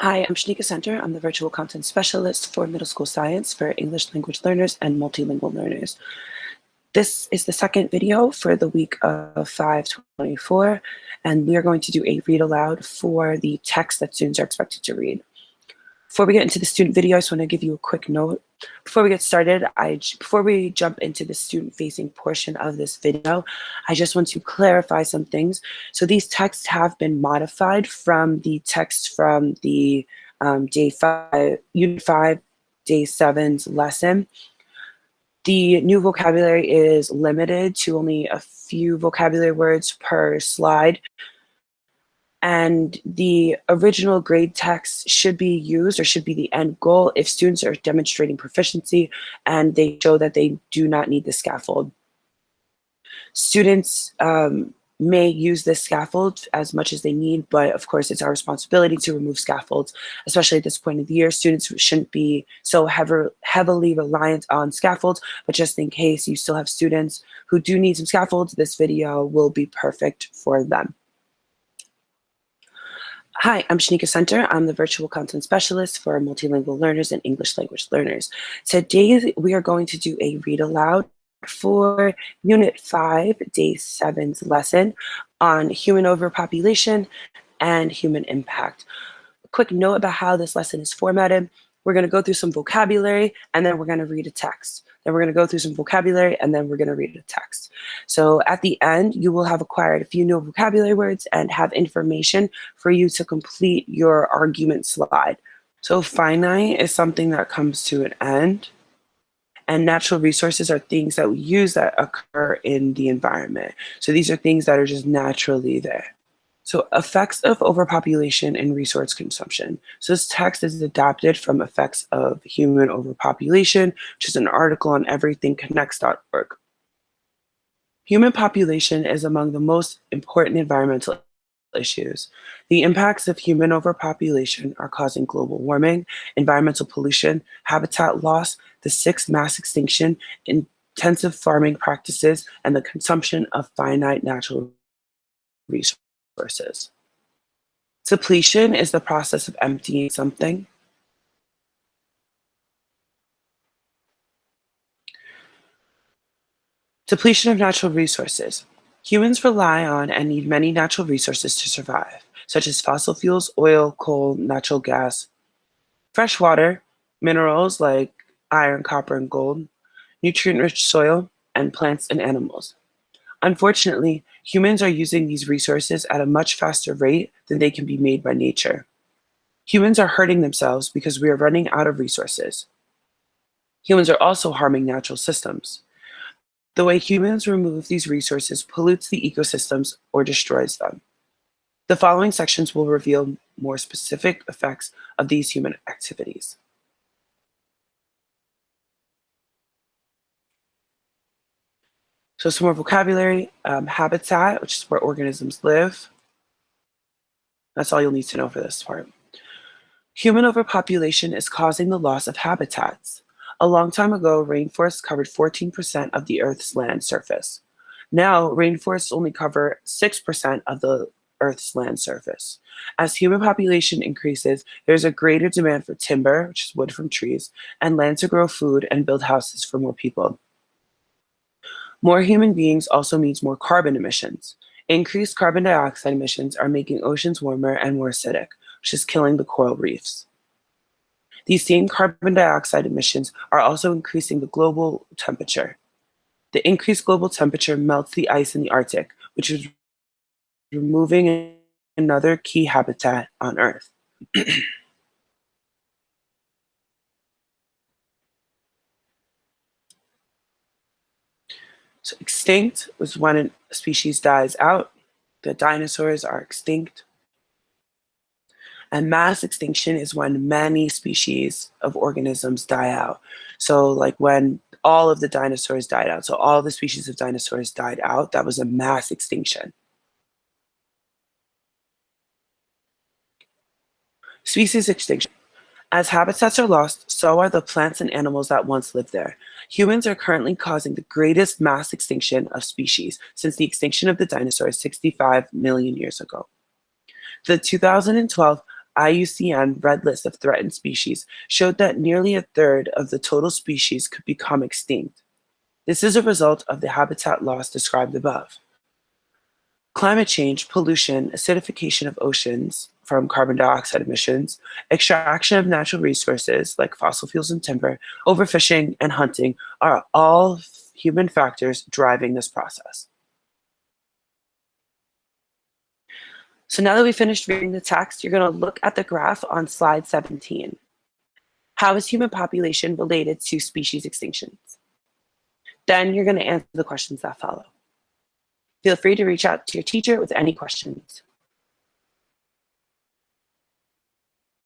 Hi, I'm Shanika Center. I'm the Virtual Content Specialist for Middle School Science for English language learners and multilingual learners. This is the second video for the week of 5/24, and we are going to do a read aloud for the text that students are expected to read. Before we get into the student video, I just want to give you a quick note. Before we get started, before we jump into the student-facing portion of this video, I just want to clarify some things. So these texts have been modified from the text from the Unit 5, Day 7's lesson. The new vocabulary is limited to only a few vocabulary words per slide. And the original grade text should be used, or should be the end goal, if students are demonstrating proficiency and they show that they do not need the scaffold. Students may use this scaffold as much as they need, but of course it's our responsibility to remove scaffolds, especially at this point of the year. Students shouldn't be so heavily reliant on scaffolds, but just in case you still have students who do need some scaffolds, this video will be perfect for them. Hi, I'm Shanika Center. I'm the Virtual Content Specialist for multilingual learners and English language learners. Today, we are going to do a read aloud for Unit 5, Day 7's lesson on human overpopulation and human impact. A quick note about how this lesson is formatted. We're going to go through some vocabulary, and then we're going to read a text. Then we're going to go through some vocabulary, and then we're going to read a text. So at the end, you will have acquired a few new vocabulary words and have information for you to complete your argument slide. So finite is something that comes to an end, and natural resources are things that we use that occur in the environment. So these are things that are just naturally there. So effects of overpopulation and resource consumption. So this text is adapted from Effects of Human Overpopulation, which is an article on everythingconnects.org. Human population is among the most important environmental issues. The impacts of human overpopulation are causing global warming, environmental pollution, habitat loss, the sixth mass extinction, intensive farming practices, and the consumption of finite natural resources. Depletion is the process of emptying something. Depletion of natural resources. Humans rely on and need many natural resources to survive, such as fossil fuels, oil, coal, natural gas, fresh water, minerals like iron, copper, and gold, nutrient-rich soil, and plants and animals. Unfortunately, humans are using these resources at a much faster rate than they can be made by nature. Humans are hurting themselves because we are running out of resources. Humans are also harming natural systems. The way humans remove these resources pollutes the ecosystems or destroys them. The following sections will reveal more specific effects of these human activities. So some more vocabulary. Habitat, which is where organisms live. That's all you'll need to know for this part. Human overpopulation is causing the loss of habitats. A long time ago, rainforests covered 14% of the Earth's land surface. Now, rainforests only cover 6% of the Earth's land surface. As human population increases, there's a greater demand for timber, which is wood from trees, and land to grow food and build houses for more people. More human beings also means more carbon emissions. Increased carbon dioxide emissions are making oceans warmer and more acidic, which is killing the coral reefs. These same carbon dioxide emissions are also increasing the global temperature. The increased global temperature melts the ice in the Arctic, which is removing another key habitat on Earth. So extinct was when a species dies out. The dinosaurs are extinct. And mass extinction is when many species of organisms die out. So like when all of the dinosaurs died out, so all the species of dinosaurs died out, that was a mass extinction. Species extinction. As habitats are lost, so are the plants and animals that once lived there. Humans are currently causing the greatest mass extinction of species since the extinction of the dinosaurs 65 million years ago. The 2012 IUCN Red List of Threatened Species showed that nearly a third of the total species could become extinct. This is a result of the habitat loss described above. Climate change, pollution, acidification of oceans from carbon dioxide emissions, extraction of natural resources like fossil fuels and timber, overfishing, and hunting are all human factors driving this process. So now that we finished reading the text, you're going to look at the graph on slide 17. How is human population related to species extinctions? Then you're going to answer the questions that follow. Feel free to reach out to your teacher with any questions.